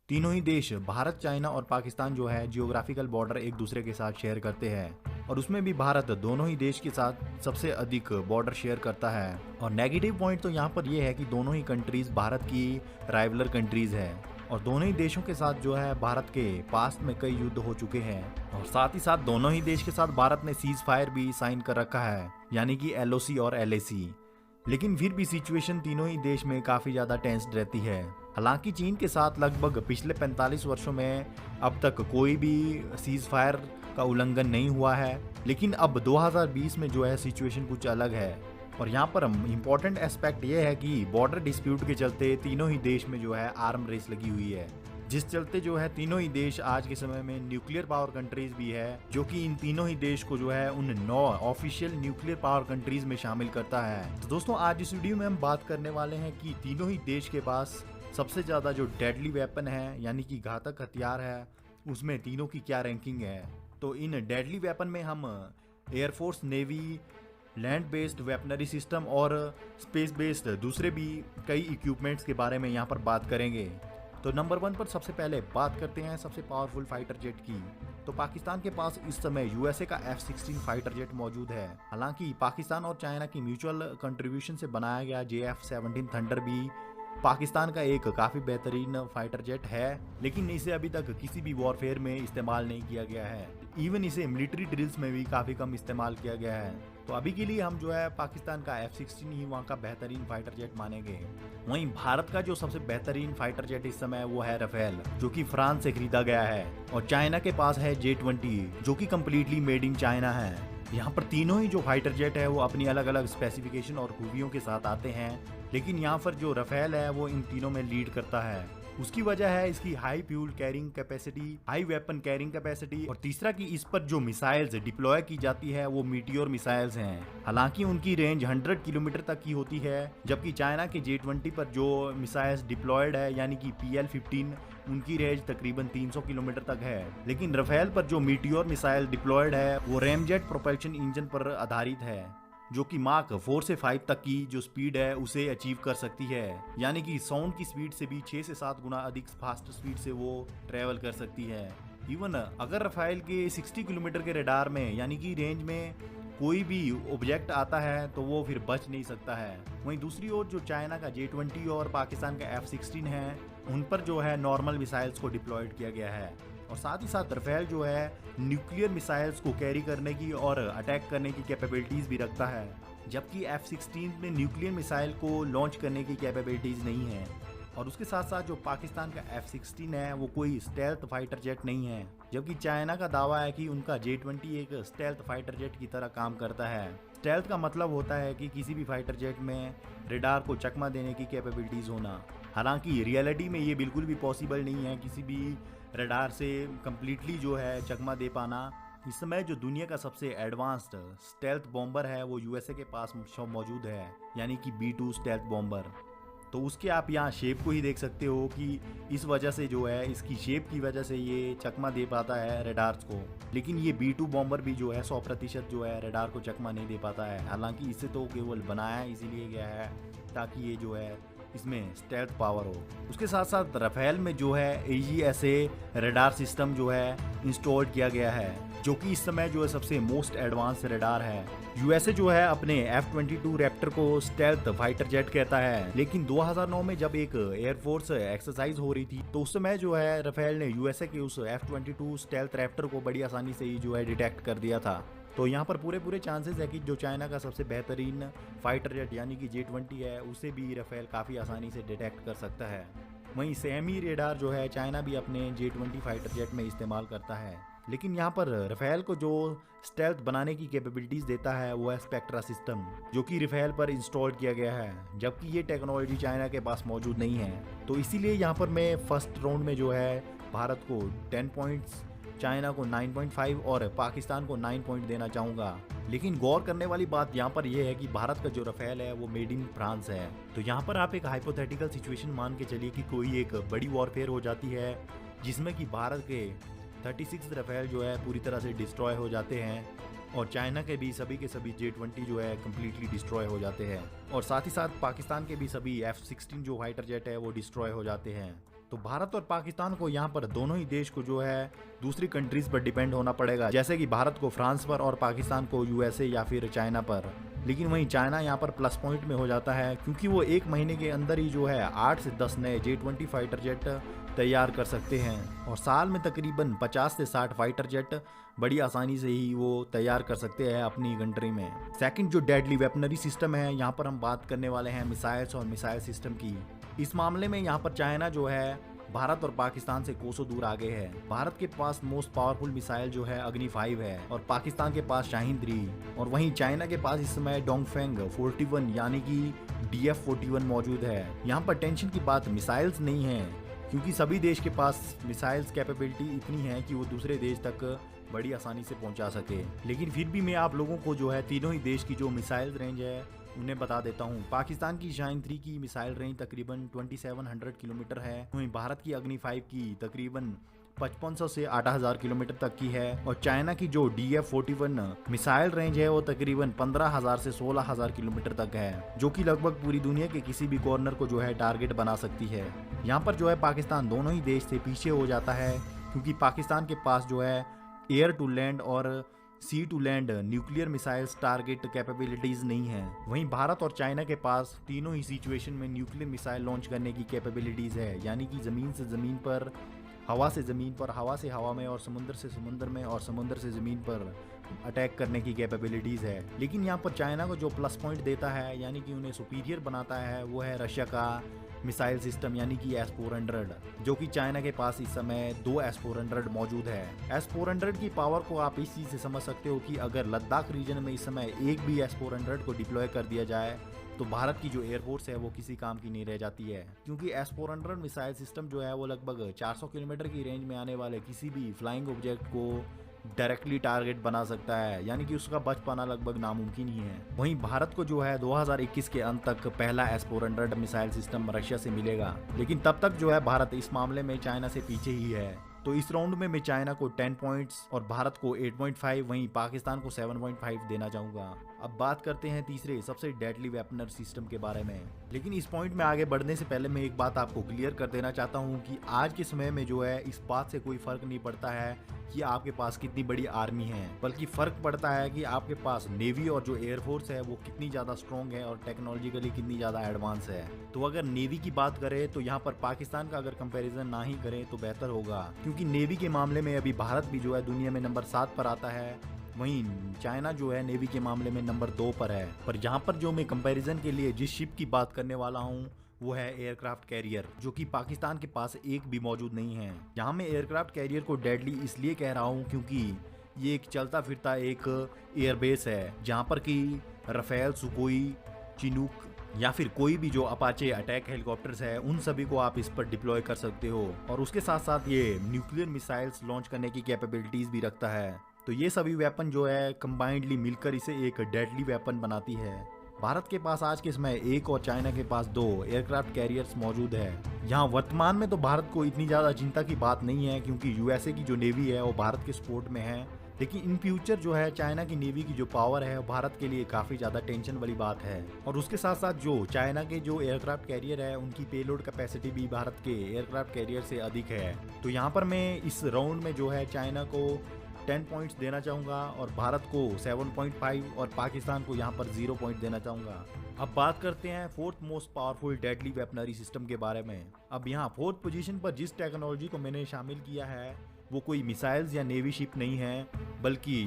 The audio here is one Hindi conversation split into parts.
तीनों ही देश भारत, चाइना और पाकिस्तान जो है जियोग्राफिकल बॉर्डर एक दूसरे के साथ शेयर करते हैं और उसमें भी भारत दोनों ही देश के साथ सबसे अधिक बॉर्डर शेयर करता है। और नेगेटिव पॉइंट तो यहाँ पर यह है कि दोनों ही कंट्रीज भारत की राइवलर कंट्रीज है और दोनों ही देशों के साथ जो है भारत के पास्ट में कई युद्ध हो चुके हैं और साथ ही साथ दोनों ही देश के साथ भारत ने सीज फायर भी साइन कर रखा है, यानी कि LOC और LAC। लेकिन फिर भी सिचुएशन तीनों ही देश में काफी ज्यादा टेंस्ड रहती है। हालांकि चीन के साथ लगभग पिछले 45 वर्षों में अब तक कोई भी सीज फायर का उल्लंघन नहीं हुआ है, लेकिन अब 2020 में जो है सिचुएशन कुछ अलग है। और यहाँ पर इम्पोर्टेंट एस्पेक्ट ये है कि बॉर्डर डिस्प्यूट के चलते तीनों ही देश में जो है आर्म रेस लगी हुई है, जिस चलते जो है तीनों ही देश आज के समय में न्यूक्लियर पावर कंट्रीज भी है, जो कि इन तीनों ही देश को जो है उन 9 ऑफिशियल न्यूक्लियर पावर कंट्रीज में शामिल करता है। तो दोस्तों आज इस वीडियो में हम बात करने वाले हैं कि तीनों ही देश के पास सबसे ज्यादा जो डेडली वेपन है, यानी कि घातक हथियार है, उसमें तीनों की क्या रैंकिंग है। तो इन डेडली वेपन में हम air force, navy, land based weaponry system और स्पेस बेस्ड दूसरे भी कई इक्विपमेंट्स के बारे में यहाँ पर बात करेंगे। तो नंबर 1 पर सबसे पहले बात करते हैं सबसे पावरफुल फाइटर जेट की। तो पाकिस्तान के पास इस समय USA का F-16 फाइटर जेट मौजूद है। हालांकि पाकिस्तान और चाइना की म्यूचुअल कंट्रीब्यूशन से बनाया गया JF-17 थंडर भी पाकिस्तान का एक काफी बेहतरीन फाइटर जेट है, लेकिन इसे अभी तक किसी भी वॉरफेयर में इस्तेमाल नहीं किया गया है। इवन इसे मिलिट्री ड्रिल्स में भी काफी कम इस्तेमाल किया गया है। तो अभी के लिए हम जो है पाकिस्तान का F-16 ही वहाँ का बेहतरीन फाइटर जेट मानेंगे। वहीं भारत का जो सबसे बेहतरीन फाइटर जेट इस समय वो है राफेल, जो कि फ्रांस से खरीदा गया है। और चाइना के पास है J-20, जो कि कम्प्लीटली मेड इन चाइना है। यहाँ पर तीनों ही जो फाइटर जेट है वो अपनी अलग अलग स्पेसिफिकेशन और खूबियों के साथ आते हैं, लेकिन यहाँ पर जो राफेल है वो इन तीनों में लीड करता है। उसकी वजह है इसकी high fuel carrying capacity, high weapon carrying capacity, और तीसरा कि इस पर जो मिसाइल्स डिप्लॉय की जाती है वो मीटियोर मिसाइल्स हैं। हालांकि उनकी रेंज 100 किलोमीटर तक की होती है, जबकि चाइना के J-20 पर जो मिसाइल्स डिप्लॉयड है, यानी कि PL-15, उनकी रेंज तकरीबन 300 किलोमीटर तक है। लेकिन राफेल पर जो मीटियोर मिसाइल डिप्लॉयड है वो रैमजेट प्रोपल्शन इंजन पर आधारित है, जो कि माक 4 से 5 तक की जो स्पीड है उसे अचीव कर सकती है, यानी कि साउंड की स्पीड से भी 6 से 7 गुना अधिक फास्ट स्पीड से वो ट्रेवल कर सकती है। इवन अगर राफेल के 60 किलोमीटर के रडार में, यानी कि रेंज में कोई भी ऑब्जेक्ट आता है तो वो फिर बच नहीं सकता है। वहीं दूसरी ओर जो चाइना का J-20 और पाकिस्तान का F-16 है, उन पर जो है नॉर्मल मिसाइल्स को डिप्लॉयड किया गया है। और साथ ही साथ राफेल जो है न्यूक्लियर मिसाइल्स को कैरी करने की और अटैक करने की कैपेबिलिटीज भी रखता है, जबकि F-16 में न्यूक्लियर मिसाइल को लॉन्च करने की कैपेबिलिटीज नहीं है। और उसके साथ साथ जो पाकिस्तान का F-16 है वो कोई स्टेल्थ फाइटर जेट नहीं है, जबकि चाइना का दावा है कि उनका J-20 एक स्टेल्थ फाइटर जेट की तरह काम करता है। स्टेल्थ का मतलब होता है कि किसी भी फाइटर जेट में रेडार को चकमा देने की कैपेबिलिटीज होना। हालांकि रियलिटी में ये बिल्कुल भी पॉसिबल नहीं है किसी भी रडार से कंप्लीटली जो है चकमा दे पाना। इस समय जो दुनिया का सबसे एडवांस्ड स्टेल्थ बॉम्बर है वो USA के पास मौजूद है, यानी कि B-2 स्टेल्थ बॉम्बर। तो उसके आप यहाँ शेप को ही देख सकते हो कि इस वजह से जो है इसकी शेप की वजह से ये चकमा दे पाता है रडार्स को। लेकिन ये B-2 बॉम्बर भी जो है 100% जो है रडार को चकमा नहीं दे पाता है। हालांकि इसे तो केवल बनाया इसीलिए गया है ताकि ये जो है इसमें स्टेल्थ पावर हो। उसके साथ साथ राफेल में जो है AESA रडार सिस्टम जो है इंस्टॉल किया गया है, जो कि इस समय जो है सबसे मोस्ट एडवांस रडार है। USA जो है अपने F-22 रैप्टर को स्टेल्थ फाइटर जेट कहता है, लेकिन 2009 में जब एक एयरफोर्स एक्सरसाइज हो रही थी तो उस समय जो है राफेल ने USA के उस F-22 स्टेल्थ रैप्टर को बड़ी आसानी से ही जो है डिटेक्ट कर दिया था। तो यहाँ पर पूरे चांसेस है कि जो चाइना का सबसे बेहतरीन फाइटर जेट यानी कि J-20 है उसे भी राफेल काफ़ी आसानी से डिटेक्ट कर सकता है। वहीं सेम ही रेडार जो है चाइना भी अपने J-20 फाइटर जेट में इस्तेमाल करता है। लेकिन यहाँ पर राफेल को जो स्टेल्थ बनाने की कैपेबिलिटीज देता है वो है स्पेक्ट्रा सिस्टम, जो कि राफेल पर इंस्टॉल किया गया है, जबकि ये टेक्नोलॉजी चाइना के पास मौजूद नहीं है। तो इसीलिए यहाँ पर मैं फर्स्ट राउंड में जो है भारत को 10 पॉइंट्स, चाइना को 9.5 और पाकिस्तान को 9 पॉइंट देना चाहूँगा। लेकिन गौर करने वाली बात यहाँ पर यह है कि भारत का जो राफेल है वो मेड इन फ्रांस है। तो यहाँ पर आप एक हाइपोथेटिकल सिचुएशन मान के चलिए कि कोई एक बड़ी वॉरफेयर हो जाती है जिसमें कि भारत के 36 राफेल जो है पूरी तरह से डिस्ट्रॉय हो जाते हैं और चाइना के भी सभी के सभी J-20 जो है कम्प्लीटली डिस्ट्रॉय हो जाते हैं, और साथ ही साथ पाकिस्तान के भी सभी F-16 जो फाइटर जेट है वो डिस्ट्रॉय हो जाते हैं। तो भारत और पाकिस्तान को यहाँ पर दोनों ही देश को जो है दूसरी कंट्रीज पर डिपेंड होना पड़ेगा, जैसे कि भारत को फ्रांस पर और पाकिस्तान को यूएसए या फिर चाइना पर। लेकिन वहीं चाइना यहाँ पर प्लस पॉइंट में हो जाता है, क्योंकि वो एक महीने के अंदर ही जो है 8 से 10 नए J-20 फाइटर जेट तैयार कर सकते हैं और साल में तकरीबन 50 से 60 फाइटर जेट बड़ी आसानी से ही वो तैयार कर सकते हैं अपनी कंट्री में। सेकंड जो डेडली वेपनरी सिस्टम है, यहाँ पर हम बात करने वाले हैं मिसाइल्स और मिसाइल सिस्टम की। इस मामले में यहाँ पर चाइना जो है भारत और पाकिस्तान से कोसों दूर आगे है। भारत के पास मोस्ट पावरफुल मिसाइल जो है अग्नि 5 है और पाकिस्तान के पास शाहीन 3, और वहीं चाइना के पास इस समय डोंगफेंग 41 यानी कि DF-41 मौजूद है। यहाँ पर टेंशन की बात मिसाइल्स नहीं है, क्योंकि सभी देश के पास मिसाइल्स कैपेबिलिटी इतनी है कि वो दूसरे देश तक बड़ी आसानी से पहुंचा सके। लेकिन फिर भी मैं आप लोगों को जो है तीनों ही देश की जो मिसाइल रेंज है उन्हें बता देता हूँ। पाकिस्तान की शाहीन 3 की मिसाइल रेंज तकरीबन 2700 किलोमीटर है, वहीं भारत की अग्नि 5 की तकरीबन 5500 से 8000 किलोमीटर तक की है, और चाइना की जो DF-41 मिसाइल रेंज है वो तकरीबन 15000 से 16000 किलोमीटर तक है, जो कि लगभग पूरी दुनिया के किसी भी कॉर्नर को जो है टारगेट बना सकती है। यहाँ पर जो है पाकिस्तान दोनों ही देश से पीछे हो जाता है, क्योंकि पाकिस्तान के पास जो है एयर टू लैंड और sea to land nuclear missiles target capabilities नहीं है। वहीं भारत और चाइना के पास तीनों ही सिचुएशन में न्यूक्लियर मिसाइल लॉन्च करने की कैपेबिलिटीज है, यानी कि जमीन से जमीन पर, हवा से जमीन पर, हवा से हवा में, और समुद्र से समुद्र में, और समुद्र से जमीन पर अटैक करने की कैपेबिलिटीज है। लेकिन यहाँ पर चाइना को जो प्लस पॉइंट देता है, यानी कि उन्हें सुपीरियर बनाता है, वो है रशिया का मिसाइल सिस्टम यानी कि S-400, जो कि चाइना के पास इस समय 2 S-400 मौजूद है। S-400 की पावर को आप इस चीज से समझ सकते हो कि अगर लद्दाख रीजन में इस समय एक भी S-400 को डिप्लॉय कर दिया जाए तो भारत की जो एयरफोर्स है वो किसी काम की नहीं रह जाती है, क्योंकि S-400 मिसाइल सिस्टम जो है वो लगभग 400 किलोमीटर की रेंज में आने वाले किसी भी फ्लाइंग ऑब्जेक्ट को डायरेक्टली टारगेट बना सकता है, यानी कि उसका बच पाना लगभग नामुमकिन ही है। वहीं भारत को जो है 2021 के अंत तक पहला S-400 मिसाइल सिस्टम रशिया से मिलेगा, लेकिन तब तक जो है भारत इस मामले में चाइना से पीछे ही है। तो इस राउंड में मैं चाइना को 10 पॉइंट्स और भारत को 8.5, वहीं पाकिस्तान को 7.5 देना चाहूंगा। अब बात करते हैं तीसरे सबसे डेडली वेपनर सिस्टम के बारे में। लेकिन इस पॉइंट में आगे बढ़ने से पहले मैं एक बात आपको क्लियर कर देना चाहता हूं कि आज के समय में जो है इस बात से कोई फर्क नहीं पड़ता है कि आपके पास कितनी बड़ी आर्मी है, बल्कि फर्क पड़ता है कि आपके पास नेवी और जो एयरफोर्स है वो कितनी ज्यादा स्ट्रॉन्ग है और टेक्नोलॉजिकली कितनी ज्यादा एडवांस है। तो अगर नेवी की बात करें तो यहाँ पर पाकिस्तान का अगर कंपैरिजन ना ही करें तो बेहतर होगा, क्योंकि नेवी के मामले में अभी भारत भी जो है दुनिया में नंबर 7 पर आता है, वहीं चाइना जो है नेवी के मामले में नंबर 2 पर है। पर यहाँ पर जो मैं कंपैरिजन के लिए जिस शिप की बात करने वाला हूँ वो है एयरक्राफ्ट कैरियर, जो कि पाकिस्तान के पास एक भी मौजूद नहीं है। यहाँ मैं एयरक्राफ्ट कैरियर को डेडली इसलिए कह रहा हूँ क्योंकि ये एक चलता फिरता एक एयरबेस है, जहाँ पर कि राफेल, सुकोई, चिनूक या फिर कोई भी जो अपाचे अटैक हेलीकॉप्टर्स है उन सभी को आप इस पर डिप्लॉय कर सकते हो, और उसके साथ साथ ये न्यूक्लियर मिसाइल्स लॉन्च करने की कैपेबिलिटीज भी रखता है। तो ये सभी वेपन जो है कंबाइंडली मिलकर इसे एक डेडली वेपन बनाती है। भारत के पास आज के समय 1 और चाइना के पास 2 एयरक्राफ्ट कैरियर्स मौजूद है। यहाँ वर्तमान में तो भारत को इतनी ज्यादा चिंता की बात नहीं है, क्योंकि यूएसए की जो नेवी है वो भारत के सपोर्ट में है। लेकिन इन फ्यूचर जो है चाइना की नेवी की जो पावर है वो भारत के लिए काफी ज्यादा टेंशन वाली बात है। और उसके साथ साथ जो चाइना के जो एयरक्राफ्ट कैरियर है उनकी पेलोड कैपेसिटी भी भारत के एयरक्राफ्ट कैरियर से अधिक है। तो यहाँ पर मैं इस राउंड में जो है चाइना को 10 पॉइंट्स देना चाहूंगा और भारत को 7.5 और पाकिस्तान को यहाँ पर 0 पॉइंट देना चाहूंगा। अब बात करते हैं 4th most powerful deadly weaponry system के बारे में। अब यहाँ 4th पोजीशन पर जिस टेक्नोलॉजी को मैंने शामिल किया है वो कोई मिसाइल्स या नेवी शिप नहीं है, बल्कि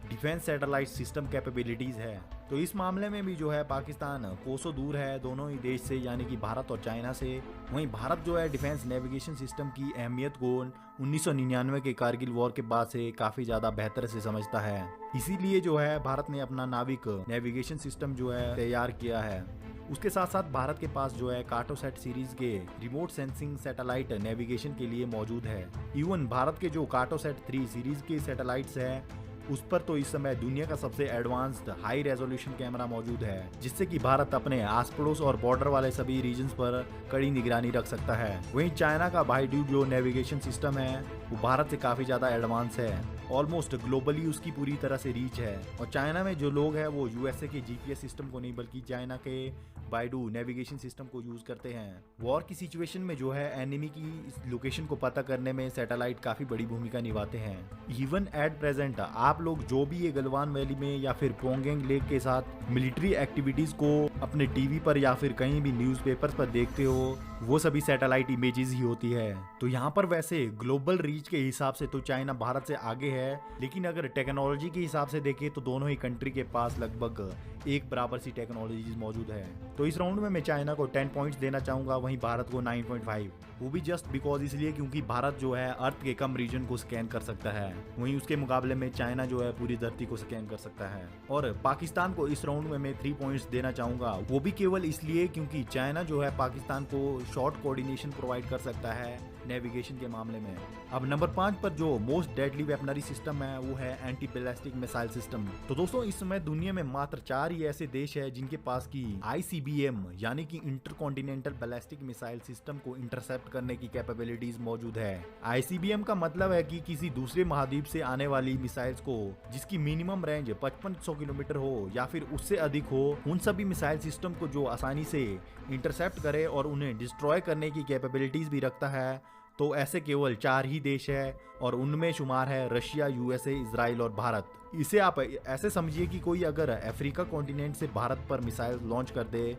डिफेंस सैटेलाइट सिस्टम कैपेबिलिटीज है। तो इस मामले में भी जो है पाकिस्तान कोसों दूर है दोनों ही देश से, यानी कि भारत और चाइना से। वहीं भारत जो है डिफेंस नेविगेशन सिस्टम की अहमियत को 1999 के कारगिल वॉर के बाद से काफी ज्यादा बेहतर से समझता है। इसीलिए जो है भारत ने अपना नाविक नेविगेशन सिस्टम जो है तैयार किया है। उसके साथ साथ भारत के पास जो है कार्टोसैट सीरीज के रिमोट सेंसिंग सैटेलाइट नेविगेशन के लिए मौजूद है। इवन भारत के जो कार्टोसैट 3 सीरीज के सैटेलाइट्स है उस पर तो इस समय दुनिया का सबसे एडवांस्ड हाई रेजोल्यूशन कैमरा मौजूद है, जिससे कि भारत अपने आस पड़ोस और बॉर्डर वाले सभी रीजन्स पर कड़ी निगरानी रख सकता है। वहीं चाइना का बाइडू जो नेविगेशन सिस्टम है वो भारत से काफी ज्यादा एडवांस है। ऑलमोस्ट ग्लोबली उसकी पूरी तरह से रीच है। और चाइना में जो लोग हैं वो यूएसए के जीपीएस सिस्टम को नहीं बल्कि चाइना के बाइडू नेविगेशन सिस्टम को यूज करते हैं। वॉर की सिचुएशन में जो है एनिमी की लोकेशन को पता करने में सैटेलाइट काफी बड़ी भूमिका निभाते हैं। इवन एट प्रेजेंट आप लोग जो भी ये गलवान वैली में या फिर पोंगेंग लेक के साथ मिलिट्री एक्टिविटीज को अपने टीवी पर या फिर कहीं भी न्यूज़पेपर्स पर देखते हो, वो सभी सैटेलाइट इमेजेस ही होती है। तो यहाँ पर वैसे ग्लोबल रीच के हिसाब से तो चाइना भारत से आगे है, लेकिन अगर टेक्नोलॉजी के हिसाब से देखें तो दोनों ही कंट्री के पास लगभग एक बराबर सी टेक्नोलॉजीज मौजूद है। तो इस राउंड में मैं चाइना को 10 पॉइंट्स देना चाहूंगा, वहीं भारत को 9.5। वो भी जस्ट बिकॉज इसलिए क्योंकि भारत जो है अर्थ के कम रीजन को स्कैन कर सकता है, वहीं उसके मुकाबले में चाइना जो है पूरी धरती को स्कैन कर सकता है। और पाकिस्तान को इस राउंड में मैं 3 पॉइंट्स देना चाहूंगा, वो भी केवल इसलिए क्योंकि चाइना जो है पाकिस्तान को शॉर्ट कोऑर्डिनेशन प्रोवाइड कर सकता है नेविगेशन के मामले में। अब नंबर 5 पर जो मोस्ट डेडली वेपनरी सिस्टम है वो है एंटी बैलिस्टिक मिसाइल सिस्टम। तो दोस्तों इस समय दुनिया में मात्र 4 ही ऐसे देश है जिनके पास की ICBM यानी कि इंटरकॉन्टिनेंटल बैलिस्टिक मिसाइल सिस्टम को इंटरसेप्ट करने की कैपेबिलिटीज मौजूद है। ICBM का मतलब है कि किसी दूसरे महाद्वीप से आने वाली मिसाइल्स को जिसकी मिनिमम रेंज 5500 किलोमीटर हो या फिर उससे अधिक हो, उन सभी मिसाइल सिस्टम को जो आसानी से इंटरसेप्ट करे और उन्हें डिस्ट्रॉय करने की कैपेबिलिटीज भी रखता है। तो ऐसे केवल 4 ही देश है और उनमें शुमार है रशिया, यूएसए, इजराइल और भारत। इसे आप ऐसे समझिए कि कोई अगर अफ्रीका कॉन्टिनेंट से भारत पर मिसाइल लॉन्च कर दे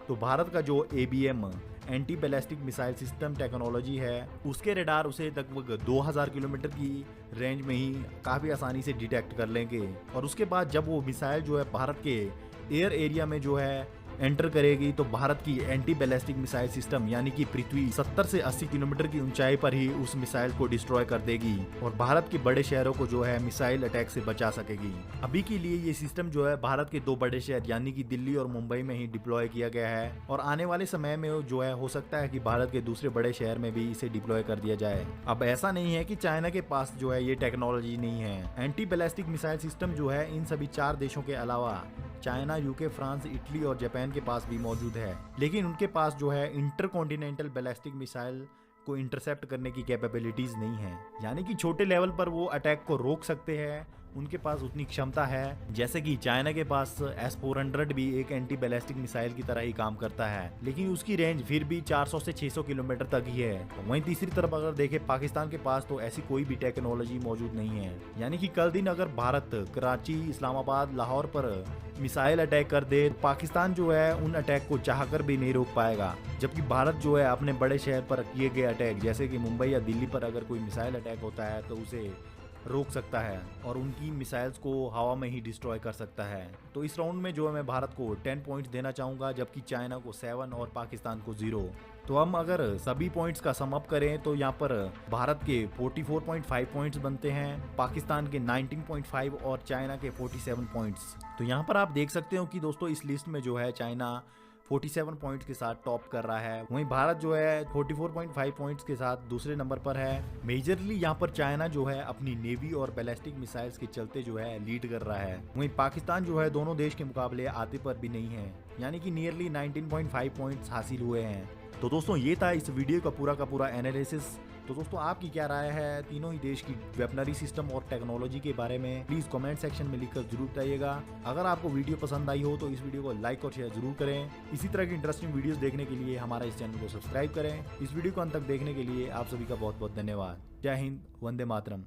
तो भारत का जो ABM anti ballistic missile system technology है उसके रडार उसे लगभग 2000 किलोमीटर की रेंज में ही काफ़ी आसानी से डिटेक्ट कर लेंगे। और उसके बाद जब वो मिसाइल जो है भारत के एयर एरिया में जो है एंटर करेगी तो भारत की एंटी बैलिस्टिक मिसाइल सिस्टम यानी कि पृथ्वी 70 से 80 किलोमीटर की ऊंचाई पर ही उस मिसाइल को डिस्ट्रॉय कर देगी और भारत के बड़े शहरों को जो है मिसाइल अटैक से बचा सकेगी। अभी के लिए ये सिस्टम जो है भारत के 2 बड़े शहर यानी कि दिल्ली और मुंबई में ही डिप्लॉय किया गया है और आने वाले समय में जो है हो सकता है कि भारत के दूसरे बड़े शहर में भी इसे डिप्लॉय कर दिया जाए। अब ऐसा नहीं है कि चाइना के पास जो है ये टेक्नोलॉजी नहीं है। एंटी बैलिस्टिक मिसाइल सिस्टम जो है इन सभी 4 देशों के अलावा चाइना, यूके, फ्रांस, इटली और जापान के पास भी मौजूद है, लेकिन उनके पास जो है इंटरकॉन्टिनेंटल बैलिस्टिक मिसाइल को इंटरसेप्ट करने की कैपेबिलिटीज नहीं है। यानी कि छोटे लेवल पर वो अटैक को रोक सकते हैं, उनके पास उतनी क्षमता है। जैसे कि चाइना के पास S-400 भी एक एंटी बैलिस्टिक मिसाइल की तरह ही काम करता है, लेकिन उसकी रेंज फिर भी 400 से 600 किलोमीटर तक ही है। वहीं तीसरी तरफ अगर देखें पाकिस्तान के पास तो ऐसी कोई भी टेक्नोलॉजी मौजूद नहीं है। यानी कि कल दिन अगर भारत कराची, इस्लामाबाद, लाहौर पर मिसाइल अटैक कर दे, पाकिस्तान जो है उन अटैक को चाहकर भी नहीं रोक पाएगा। जबकि भारत जो है अपने बड़े शहर पर किए गए अटैक जैसे कि मुंबई या दिल्ली पर अगर कोई मिसाइल अटैक होता है तो उसे रोक सकता है और उनकी मिसाइल्स को हवा में ही डिस्ट्रॉय कर सकता है। तो इस राउंड में जो है मैं भारत को 10 पॉइंट्स देना चाहूंगा, जबकि चाइना को 7 और पाकिस्तान को 0। तो हम अगर सभी पॉइंट्स का सम अप करें तो यहाँ पर भारत के 44.5 पॉइंट्स बनते हैं, पाकिस्तान के 19.5 और चाइना के 47 पॉइंट्स। तो यहाँ पर आप देख सकते हो कि दोस्तों इस लिस्ट में जो है चाइना 47 पॉइंट्स के साथ टॉप कर रहा है, वहीं भारत जो है 44.5 पॉइंट्स के साथ दूसरे नंबर पर है। मेजरली यहाँ पर चाइना जो है अपनी नेवी और बैलिस्टिक मिसाइल्स के चलते जो है लीड कर रहा है, वहीं पाकिस्तान जो है दोनों देश के मुकाबले आते पर भी नहीं है, यानी कि नियरली 19.5 पॉइंट्स हासिल हुए हैं। तो दोस्तों ये था इस वीडियो का पूरा एनालिसिस। तो दोस्तों आपकी क्या राय है तीनों ही देश की वेपनरी सिस्टम और टेक्नोलॉजी के बारे में, प्लीज कमेंट सेक्शन में लिखकर जरूर बताइएगा। अगर आपको वीडियो पसंद आई हो तो इस वीडियो को लाइक और शेयर जरूर करें। इसी तरह की इंटरेस्टिंग वीडियोस देखने के लिए हमारा इस चैनल को सब्सक्राइब करें। इस वीडियो को अंत तक देखने के लिए आप सभी का बहुत बहुत धन्यवाद। जय हिंद, वंदे मातरम।